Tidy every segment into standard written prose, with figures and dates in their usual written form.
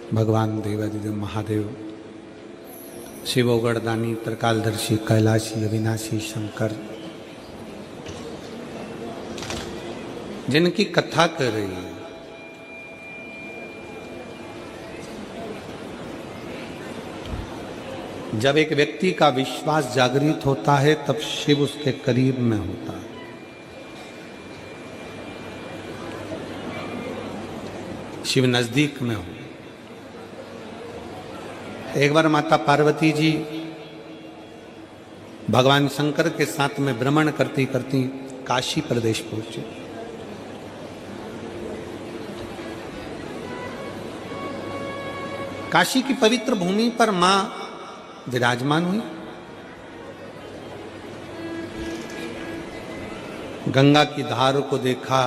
भगवान देवादिदेव महादेव शिव ओगड़दानी त्रिकालदर्शी कैलाशी अविनाशी शंकर जिनकी कथा कर रही है, जब एक व्यक्ति का विश्वास जागृत होता है तब शिव उसके करीब में होता है। शिव नजदीक में हो। एक बार माता पार्वती जी भगवान शंकर के साथ में भ्रमण करती करती काशी प्रदेश पहुंचे। काशी की पवित्र भूमि पर मां विराजमान हुई। गंगा की धार को देखा,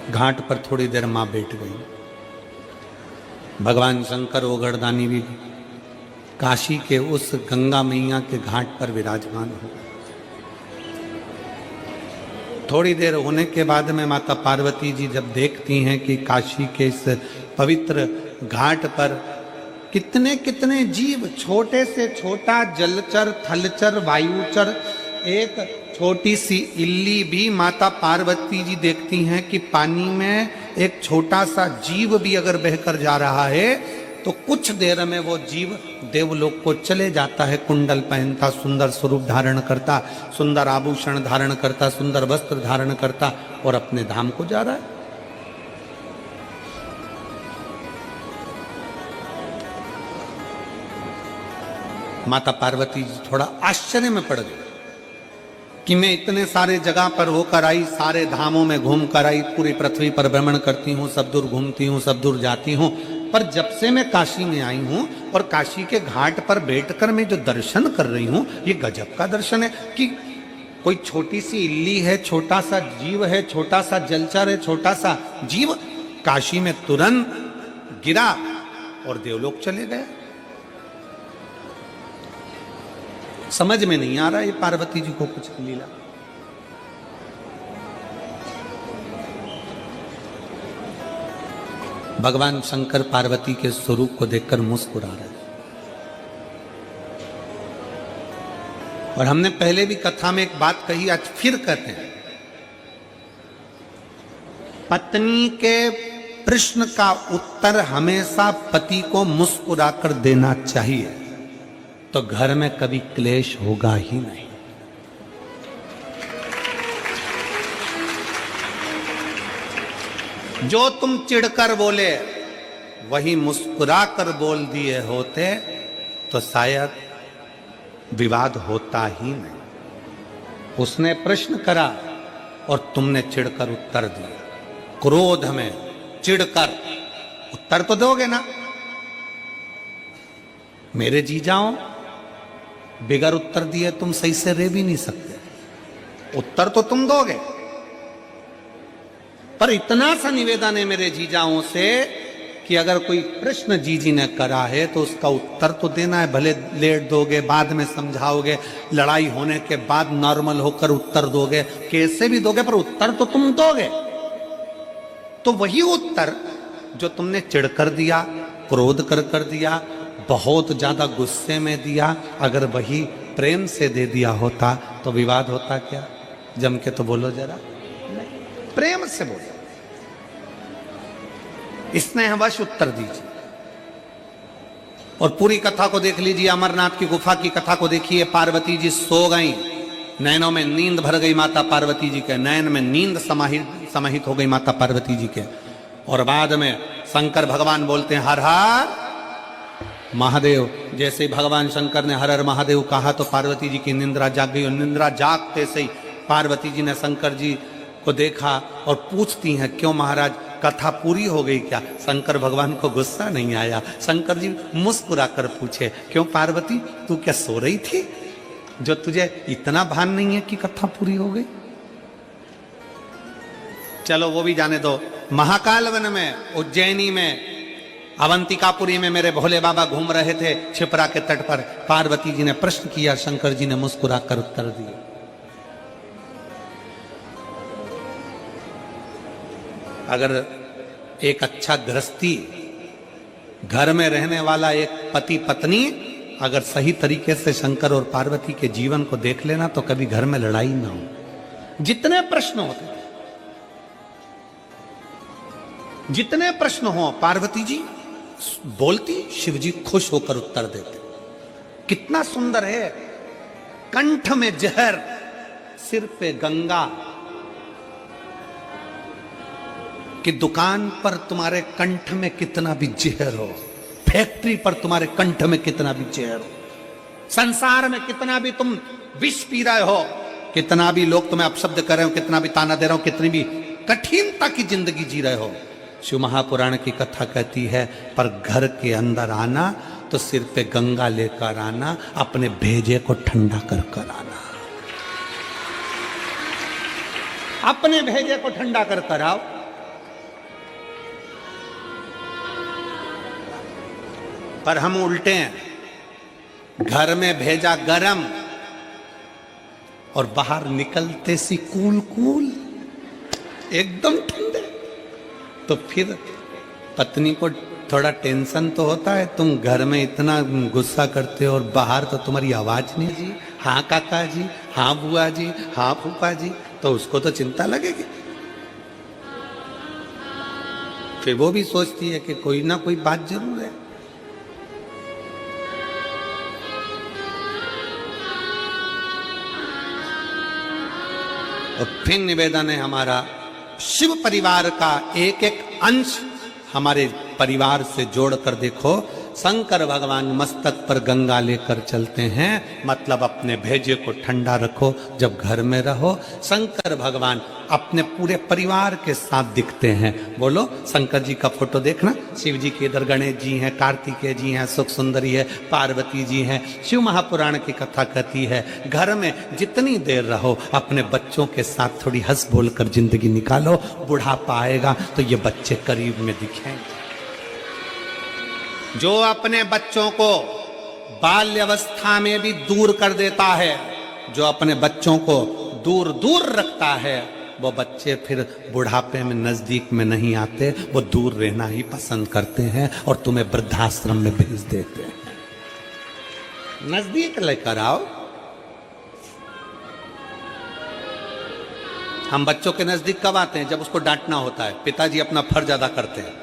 घाट पर थोड़ी देर मां बैठ गई। भगवान शंकर ओगड़दानी भी काशी के उस गंगा मैया के घाट पर विराजमान हो। थोड़ी देर होने के बाद में माता पार्वती जी जब देखती हैं कि काशी के इस पवित्र घाट पर कितने कितने जीव, छोटे से छोटा जलचर, थलचर, वायुचर, एक छोटी सी इल्ली भी माता पार्वती जी देखती हैं कि पानी में एक छोटा सा जीव भी अगर बहकर जा रहा है तो कुछ देर में वो जीव देवलोक को चले जाता है। कुंडल पहनता, सुंदर स्वरूप धारण करता, सुंदर आभूषण धारण करता, सुंदर वस्त्र धारण करता और अपने धाम को जा रहा है। माता पार्वती जी थोड़ा आश्चर्य में पड़ गई कि मैं इतने सारे जगह पर होकर आई, सारे धामों में घूम कर आई, पूरी पृथ्वी पर भ्रमण करती हूँ, सब दूर घूमती हूँ, सब दूर जाती हूँ, पर जब से मैं काशी में आई हूँ और काशी के घाट पर बैठकर मैं जो दर्शन कर रही हूँ, ये गजब का दर्शन है कि कोई छोटी सी इल्ली है, छोटा सा जीव है, छोटा सा जलचर है, छोटा सा जीव काशी में तुरंत गिरा और देवलोक चले गए। समझ में नहीं आ रहा ये पार्वती जी को कुछ लीला। भगवान शंकर पार्वती के स्वरूप को देखकर मुस्कुरा रहे। और हमने पहले भी कथा में एक बात कही, आज फिर कहते हैं, पत्नी के प्रश्न का उत्तर हमेशा पति को मुस्कुराकर देना चाहिए, तो घर में कभी क्लेश होगा ही नहीं। जो तुम चिढ़कर बोले वही मुस्कुराकर बोल दिए होते तो शायद विवाद होता ही नहीं। उसने प्रश्न करा और तुमने चिढ़कर उत्तर दिया। क्रोध में चिढ़कर उत्तर तो दोगे ना। मेरे जीजाओं, बिगर उत्तर दिए तुम सही से रह भी नहीं सकते। उत्तर तो तुम दोगे, पर इतना सा निवेदन है मेरे जीजाओं से कि अगर कोई प्रश्न जीजी ने करा है तो उसका उत्तर तो देना है। भले लेट दोगे, बाद में समझाओगे, लड़ाई होने के बाद नॉर्मल होकर उत्तर दोगे, कैसे भी दोगे, पर उत्तर तो तुम दोगे। तो वही उत्तर जो तुमने चिढ़कर दिया, क्रोध कर दिया, बहुत ज्यादा गुस्से में दिया, अगर वही प्रेम से दे दिया होता तो विवाद होता क्या? जम के तो बोलो जरा। प्रेम से बोलो, स्नेहवश उत्तर दीजिए। और पूरी कथा को देख लीजिए, अमरनाथ की गुफा की कथा को देखिए। पार्वती जी सो गई, नैनों में नींद भर गई माता पार्वती जी के, नयन में नींद समाहित हो गई माता पार्वती जी के। और बाद में शंकर भगवान बोलते हैं हर हर महादेव। जैसे ही भगवान शंकर ने हर हर महादेव कहा तो पार्वती जी की निंद्रा जाग गई। और निंद्रा जागते से ही पार्वती जी ने शंकर जी को देखा और पूछती हैं, क्यों महाराज, कथा पूरी हो गई क्या? शंकर भगवान को गुस्सा नहीं आया। शंकर जी मुस्कुरा कर पूछे, क्यों पार्वती, तू क्या सो रही थी जो तुझे इतना भान नहीं है कि कथा पूरी हो गई? चलो वो भी जाने दो। महाकाल वन में, उज्जैनी में, अवंतिकापुरी में मेरे भोले बाबा घूम रहे थे छिपरा के तट पर। पार्वती जी ने प्रश्न किया, शंकर जी ने मुस्कुरा कर उत्तर दिया। अगर एक अच्छा गृहस्थी, घर में रहने वाला एक पति पत्नी अगर सही तरीके से शंकर और पार्वती के जीवन को देख लेना तो कभी घर में लड़ाई ना हो। जितने प्रश्न होते थे, जितने प्रश्न हो, पार्वती जी बोलती, शिव जी खुश होकर उत्तर देते। कितना सुंदर है, कंठ में जहर, सिर पे गंगा, कि दुकान पर तुम्हारे कंठ में कितना भी जहर हो, फैक्ट्री पर तुम्हारे कंठ में कितना भी जहर हो, संसार में कितना भी तुम विष पी रहे हो, कितना भी लोग तुम्हें अपशब्द कर रहे हो, कितना भी ताना दे रहे हो, कितनी भी कठिनता की जिंदगी जी रहे हो, शिव महापुराण की कथा कहती है पर घर के अंदर आना तो सिर पे गंगा लेकर आना, अपने भेजे को ठंडा कर कर आना, अपने भेजे को ठंडा कर कर आओ। पर हम उल्टे हैं, घर में भेजा गरम और बाहर निकलते सी कूल कूल, एकदम ठंडे। तो फिर पत्नी को थोड़ा टेंशन तो होता है, तुम घर में इतना गुस्सा करते हो और बाहर तो तुम्हारी आवाज नहीं जी, हाँ काका जी, हाँ बुआ जी, हाँ फूफा जी, तो उसको तो चिंता लगेगी। फिर वो भी सोचती है कि कोई ना कोई बात जरूर है। और फिर निवेदन है हमारा, शिव परिवार का एक एक अंश हमारे परिवार से जोड़कर देखो। शंकर भगवान मस्तक पर गंगा लेकर चलते हैं, मतलब अपने भेजे को ठंडा रखो जब घर में रहो। शंकर भगवान अपने पूरे परिवार के साथ दिखते हैं। बोलो शंकर जी का फोटो देखना, शिव जी के इधर गणेश जी हैं, कार्तिकेय जी हैं, सुख सुंदरी है, पार्वती जी हैं। शिव महापुराण की कथा कहती है घर में जितनी देर रहो अपने बच्चों के साथ थोड़ी हंस बोल कर जिंदगी निकालो, बुढ़ापा आएगा तो ये बच्चे करीब में दिखेंगे। जो अपने बच्चों को बाल्यावस्था में भी दूर कर देता है, जो अपने बच्चों को दूर दूर रखता है, वो बच्चे फिर बुढ़ापे में नजदीक में नहीं आते, वो दूर रहना ही पसंद करते हैं और तुम्हें वृद्धाश्रम में भेज देते हैं। नजदीक लेकर आओ। हम बच्चों के नजदीक कब आते हैं? जब उसको डांटना होता है। पिताजी अपना फर्ज अदा करते हैं।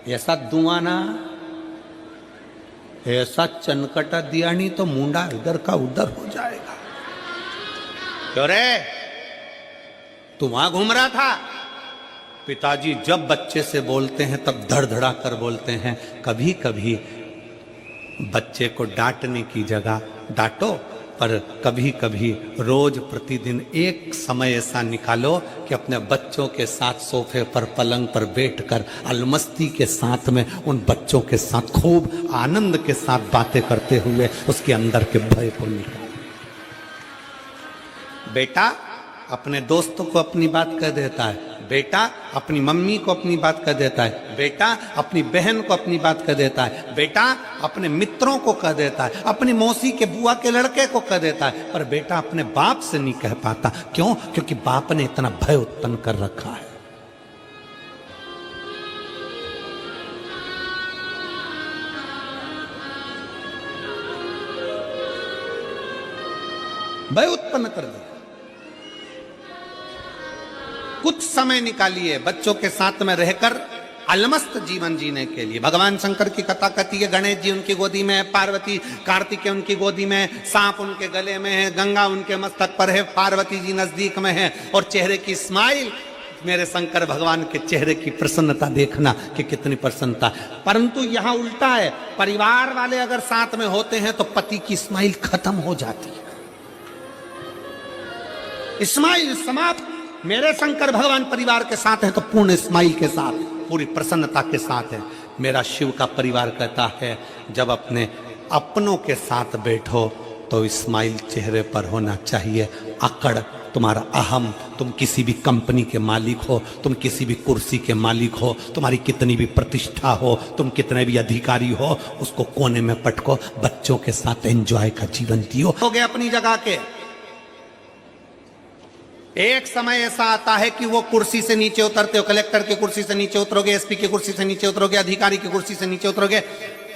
ऐसा दुआना, ऐसा चनकटा दिया नहीं तो मुंडा इधर का उधर हो जाएगा। क्यों रे, तू वहां घूम रहा था? पिताजी जब बच्चे से बोलते हैं तब धड़धड़ा कर बोलते हैं। कभी कभी बच्चे को डांटने की जगह डांटो, पर कभी कभी रोज प्रतिदिन एक समय ऐसा निकालो कि अपने बच्चों के साथ सोफे पर पलंग पर बैठकर अलमस्ती के साथ में उन बच्चों के साथ खूब आनंद के साथ बातें करते हुए उसके अंदर के भय को निकालो। बेटा अपने दोस्तों को अपनी बात कह देता है, बेटा अपनी मम्मी को अपनी बात कह देता है, बेटा अपनी बहन को अपनी बात कह देता है, बेटा अपने मित्रों को कह देता है, अपनी मौसी के बुआ के लड़के को कह देता है, पर बेटा अपने बाप से नहीं कह पाता। क्यों? क्योंकि बाप ने इतना भय उत्पन्न कर रखा है। भय उत्पन्न कर दिया। कुछ समय निकालिए बच्चों के साथ में रहकर अलमस्त जीवन जीने के लिए। भगवान शंकर की कथा कहती है गणेश जी उनकी गोदी में है, पार्वती कार्तिकेय उनकी गोदी में है, सांप उनके गले में है, गंगा उनके मस्तक पर है, पार्वती जी नजदीक में है, और चेहरे की स्माइल, मेरे शंकर भगवान के चेहरे की प्रसन्नता देखना कि कितनी प्रसन्नता। परंतु यहां उल्टा है, परिवार वाले अगर साथ में होते हैं तो पति की स्माइल खत्म हो जाती है, स्माइल समाप्त। मेरे शंकर भगवान परिवार के साथ हैं तो पूर्ण स्माइल के साथ, पूरी प्रसन्नता के साथ है। मेरा शिव का परिवार कहता है जब अपने अपनों के साथ बैठो तो स्माइल चेहरे पर होना चाहिए। अकड़, तुम्हारा अहम, तुम किसी भी कंपनी के मालिक हो, तुम किसी भी कुर्सी के मालिक हो, तुम्हारी कितनी भी प्रतिष्ठा हो, तुम कितने भी अधिकारी हो, उसको कोने में पटको, बच्चों के साथ एंजॉय का जीवन जियो। हो गए अपनी जगह के, एक समय ऐसा आता है कि वो कुर्सी से नीचे उतरते हो, कलेक्टर की कुर्सी से नीचे उतरोगे, एसपी की कुर्सी से नीचे उतरोगे, अधिकारी की कुर्सी से नीचे उतरोगे,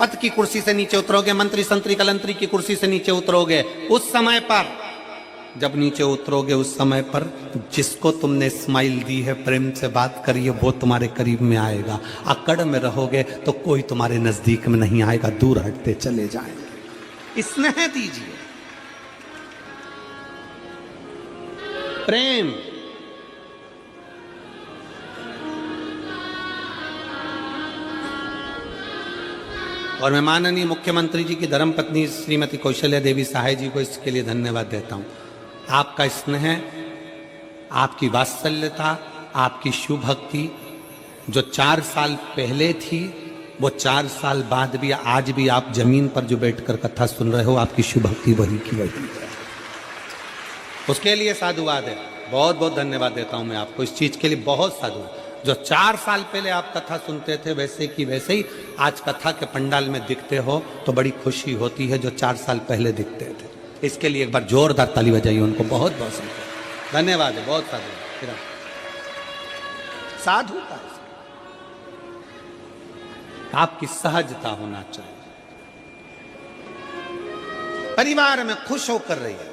पद की कुर्सी से नीचे उतरोगे, मंत्री संतरी कलंतरी की कुर्सी से नीचे उतरोगे। उस समय पर जब नीचे उतरोगे, उस समय पर जिसको तुमने स्माइल दी है, प्रेम से बात करी है, वो तुम्हारे करीब में आएगा। अकड़ में रहोगे तो कोई तुम्हारे नजदीक में नहीं आएगा, दूर हटते चले जाएंगे। स्नेह दीजिए, प्रेम। और मैं माननीय मुख्यमंत्री जी की धर्मपत्नी श्रीमती कौशल्या देवी सहाय जी को इसके लिए धन्यवाद देता हूं। आपका स्नेह, आपकी वात्सल्यता, आपकी शुभ भक्ति जो 4 साल पहले थी, वो 4 साल बाद भी आज भी आप जमीन पर जो बैठकर कथा सुन रहे हो, आपकी शुभ भक्ति वही की वही है। उसके लिए साधुवाद है, बहुत बहुत धन्यवाद देता हूं मैं आपको इस चीज के लिए, बहुत साधुवाद। जो 4 साल पहले आप कथा सुनते थे वैसे की वैसे ही आज कथा के पंडाल में दिखते हो तो बड़ी खुशी होती है, जो 4 साल पहले दिखते थे। इसके लिए एक बार जोरदार ताली बजाइए उनको, बहुत बहुत धन्यवाद है, बहुत साधु साधुता, आपकी सहजता होना चाहिए। परिवार में खुश होकर रहिए।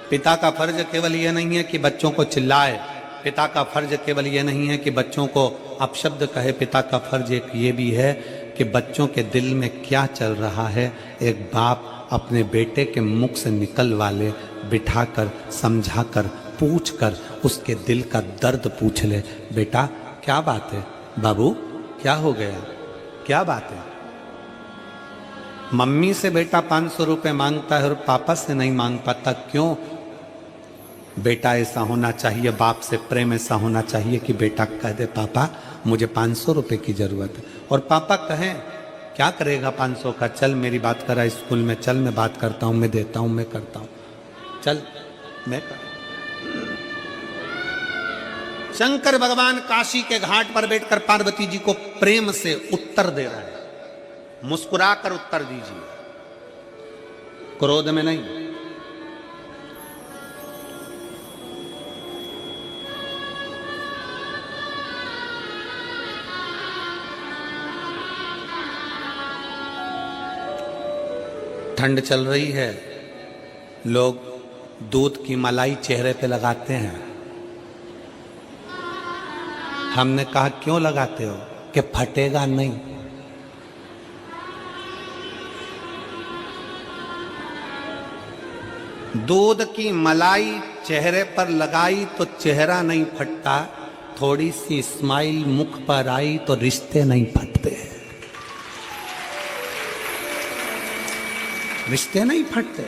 पिता का फर्ज केवल यह नहीं है कि बच्चों को चिल्लाए, पिता का फर्ज केवल यह नहीं है कि बच्चों को अपशब्द कहे, पिता का फर्ज एक ये भी है कि बच्चों के दिल में क्या चल रहा है, एक बाप अपने बेटे के मुख से निकलवा ले, बिठाकर, समझाकर, पूछकर उसके दिल का दर्द पूछ ले। बेटा क्या बात है, बाबू क्या हो गया, क्या बात है। मम्मी से बेटा 500 रुपए मांगता है और पापा से नहीं मांग पाता, क्यों? बेटा ऐसा होना चाहिए, बाप से प्रेम ऐसा होना चाहिए कि बेटा कह दे पापा मुझे 500 रुपए की जरूरत है, और पापा कहें क्या करेगा 500 का, चल मेरी बात करा स्कूल में, चल मैं बात करता हूं, मैं देता हूं, मैं करता हूं, चल मैं कर। शंकर भगवान काशी के घाट पर बैठकर पार्वती जी को प्रेम से उत्तर दे रहे हैं। मुस्कुराकर उत्तर दीजिए, क्रोध में नहीं। ठंड चल रही है, लोग दूध की मलाई चेहरे पे लगाते हैं। हमने कहा क्यों लगाते हो, कि फटेगा नहीं। दूध की मलाई चेहरे पर लगाई तो चेहरा नहीं फटता, थोड़ी सी स्माइल मुख पर आई तो रिश्ते नहीं फटते, रिश्ते नहीं फटते।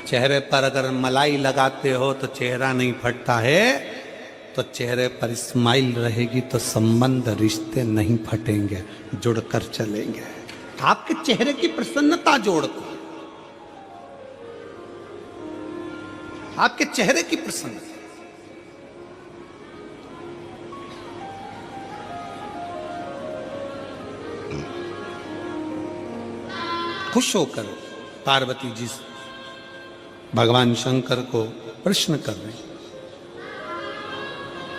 चेहरे पर अगर मलाई लगाते हो तो चेहरा नहीं फटता है, तो चेहरे पर स्माइल रहेगी तो संबंध, रिश्ते नहीं फटेंगे, जुड़कर चलेंगे। आपके चेहरे की प्रसन्नता जोड़ती, आपके चेहरे की प्रसन्नता। खुश होकर पार्वती जी भगवान शंकर को प्रश्न कर रहे हैं।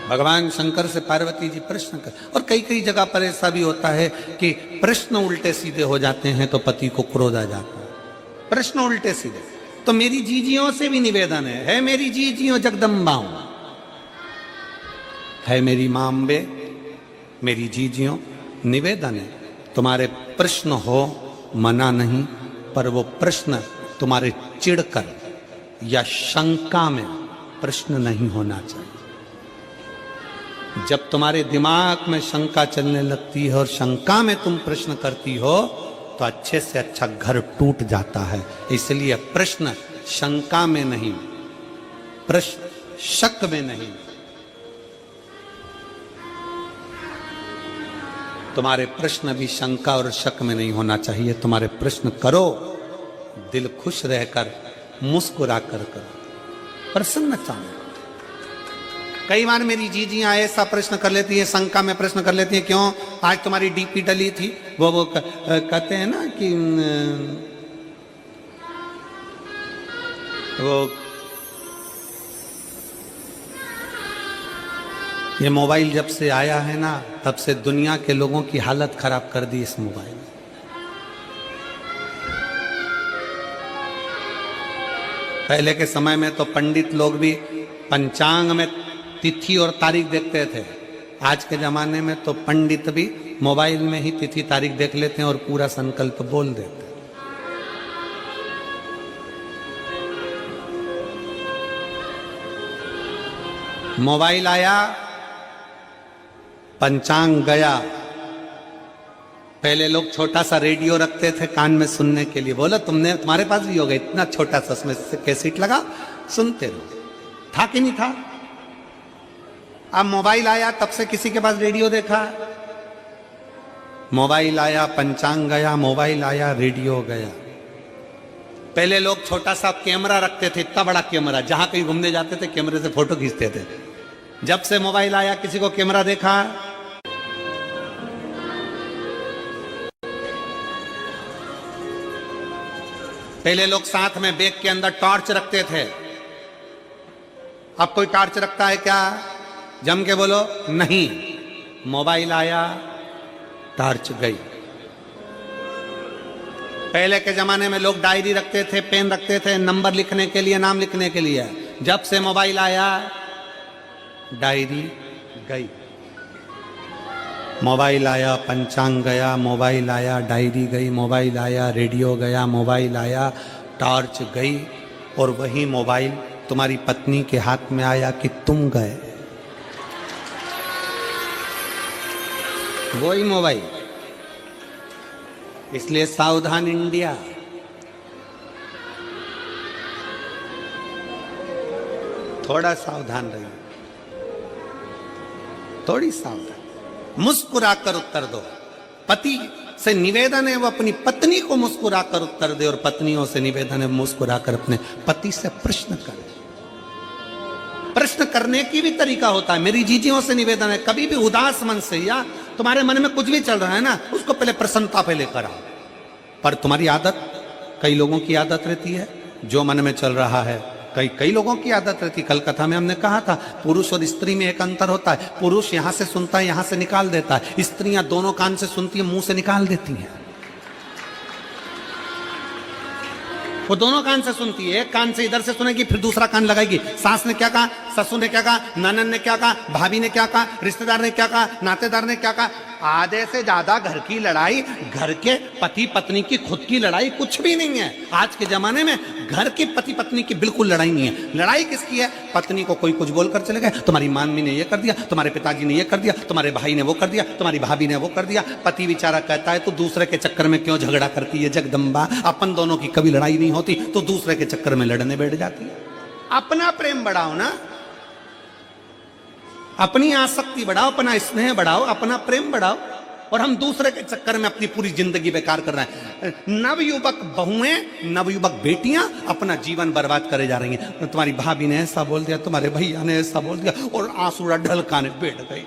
भगवान शंकर से पार्वती जी प्रश्न कर, और कई कई जगह पर ऐसा भी होता है कि प्रश्न उल्टे सीधे हो जाते हैं तो पति को क्रोध आ जाता है। प्रश्न उल्टे सीधे, तो मेरी जीजियों से भी निवेदन है मेरी जीजियों जगदम्बाओं, है मेरी मां अम्बे, मेरी जीजियों निवेदन है, तुम्हारे प्रश्न हो मना नहीं, पर वो प्रश्न तुम्हारे चिढ़कर या शंका में प्रश्न नहीं होना चाहिए। जब तुम्हारे दिमाग में शंका चलने लगती है और शंका में तुम प्रश्न करती हो तो अच्छे से अच्छा घर टूट जाता है। इसलिए प्रश्न शंका में नहीं, प्रश्न शक में नहीं। तुम्हारे प्रश्न भी शंका और शक में नहीं होना चाहिए। तुम्हारे प्रश्न करो दिल खुश रहकर, मुस्कुरा कर करो, प्रसन्नता में। कई बार मेरी जीजियां ऐसा प्रश्न कर लेती है, शंका में प्रश्न कर लेती है, क्यों आज तुम्हारी डीपी डली थी, वो कहते हैं ना कि वो ये मोबाइल जब से आया है ना, तब से दुनिया के लोगों की हालत खराब कर दी इस मोबाइल ने। पहले के समय में तो पंडित लोग भी पंचांग में तिथि और तारीख देखते थे। आज के जमाने में तो पंडित भी मोबाइल में ही तिथि तारीख देख लेते हैं और पूरा संकल्प बोल देते हैं। मोबाइल आया, पंचांग गया। पहले लोग छोटा सा रेडियो रखते थे कान में सुनने के लिए। बोला तुम्हारे पास भी होगा इतना छोटा सा, उसमें कैसेट लगा, सुनते रहो। था कि नहीं था? अब मोबाइल आया, तब से किसी के पास रेडियो देखा? मोबाइल आया, पंचांग गया, मोबाइल आया, रेडियो गया। पहले लोग छोटा सा कैमरा रखते थे, इतना बड़ा कैमरा, जहां कहीं घूमने जाते थे कैमरे से फोटो खींचते थे। जब से मोबाइल आया, किसी को कैमरा देखा? पहले लोग साथ में बैग के अंदर टॉर्च रखते थे। अब कोई टॉर्च रखता है क्या? जम के बोलो नहीं। मोबाइल आया, टॉर्च गई। पहले के जमाने में लोग डायरी रखते थे, पेन रखते थे नंबर लिखने के लिए, नाम लिखने के लिए। जब से मोबाइल आया, डायरी गई। मोबाइल आया, पंचांग गया, मोबाइल आया, डायरी गई, मोबाइल आया, रेडियो गया, मोबाइल आया, टॉर्च गई। और वही मोबाइल तुम्हारी पत्नी के हाथ में आया कि तुम गए। वही मोबाइल। इसलिए सावधान इंडिया। थोड़ा सावधान रहिए, थोड़ी सावधान। मुस्कुराकर उत्तर दो। पति से निवेदन है वो अपनी पत्नी को मुस्कुराकर उत्तर दे, और पत्नियों से निवेदन है मुस्कुराकर अपने पति से प्रश्न करे। प्रश्न करने की भी तरीका होता है। मेरी जीजियों से निवेदन है, कभी भी उदास मन से, या तुम्हारे मन में कुछ भी चल रहा है ना, उसको पहले प्रसन्नता पे लेकर आओ। पर तुम्हारी आदत, कई लोगों की आदत रहती है जो मन में चल रहा है, कई लोगों की आदत रहती। कल कथा में हमने कहा था, पुरुष और स्त्री में एक अंतर होता है। पुरुष यहां से सुनता है, यहां से निकाल देता है। स्त्रियां दोनों कान से सुनती है, मुंह से निकाल देती हैं। वो दोनों कान से सुनती है। एक कान से इधर से सुनेगी, फिर दूसरा कान लगाएगी। सास ने क्या कहा, ससुर ने क्या कहा, ननद ने क्या कहा, भाभी ने क्या कहा, रिश्तेदार ने क्या कहा, नातेदार ने क्या कहा। आधे से ज्यादा घर की लड़ाई, घर के पति पत्नी की खुद की लड़ाई कुछ भी नहीं है। आज के जमाने में घर के पति पत्नी की बिल्कुल लड़ाई नहीं है। लड़ाई किसकी है? पत्नी को कोई कुछ बोलकर चले गए, तुम्हारी मम्मी ने ये कर दिया, तुम्हारे पिताजी ने ये कर दिया, तुम्हारे भाई ने वो कर दिया, तुम्हारी भाभी ने वो कर दिया। पति बेचारा कहता है, तो दूसरे के चक्कर में क्यों झगड़ा करती है जगदम्बा? अपन दोनों की कभी लड़ाई नहीं होती, तो दूसरे के चक्कर में लड़ने बैठ जाती है। अपना प्रेम बढ़ाओ ना, अपनी आसक्ति बढ़ाओ, अपना स्नेह बढ़ाओ, अपना प्रेम बढ़ाओ। और हम दूसरे के चक्कर में अपनी पूरी जिंदगी बेकार कर रहे हैं। नवयुवक बहुएं, नवयुवक बेटियां अपना जीवन बर्बाद करे जा रही हैं। तुम्हारी भाभी ने ऐसा बोल दिया, तुम्हारे भैया ने ऐसा बोल दिया, और आंसू ढलकाने बैठ गई।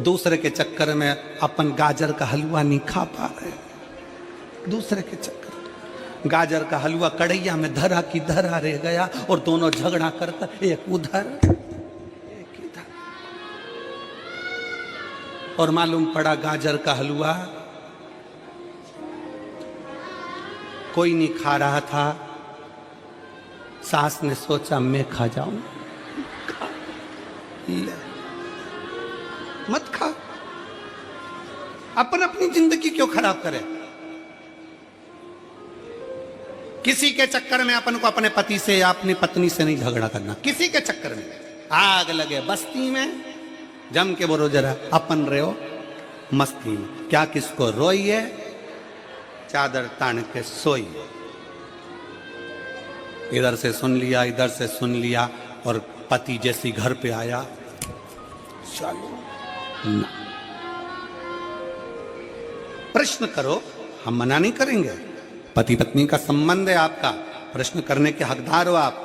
दूसरे के चक्कर में अपन गाजर का हलवा नहीं खा पा रहे। दूसरे के चक्कर, गाजर का हलवा कढ़ैया में धरा की धरा रह गया, और दोनों झगड़ा करकर एक उधर एक इधर। और मालूम पड़ा गाजर का हलवा कोई नहीं खा रहा था। सास ने सोचा मैं खा जाऊं। मत खा। अपन अपनी जिंदगी क्यों खराब करे? किसी के चक्कर में अपन को अपने पति से या अपनी पत्नी से नहीं झगड़ा करना। किसी के चक्कर में आग लगे बस्ती में, जम के बोलो जरा, अपन रहे हो मस्ती में। क्या किसको रोइए, चादर तान के सोइए। इधर से सुन लिया, इधर से सुन लिया, और पति जैसी घर पे आया, चलो ना। प्रश्न करो, हम मना नहीं करेंगे। पति पत्नी का संबंध है आपका, प्रश्न करने के हकदार हो आप,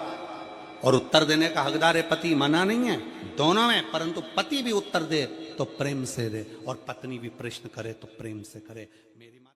और उत्तर देने का हकदार है पति, मना नहीं है। दोनों में, परंतु पति भी उत्तर दे तो प्रेम से दे, और पत्नी भी प्रश्न करे तो प्रेम से करे। मेरी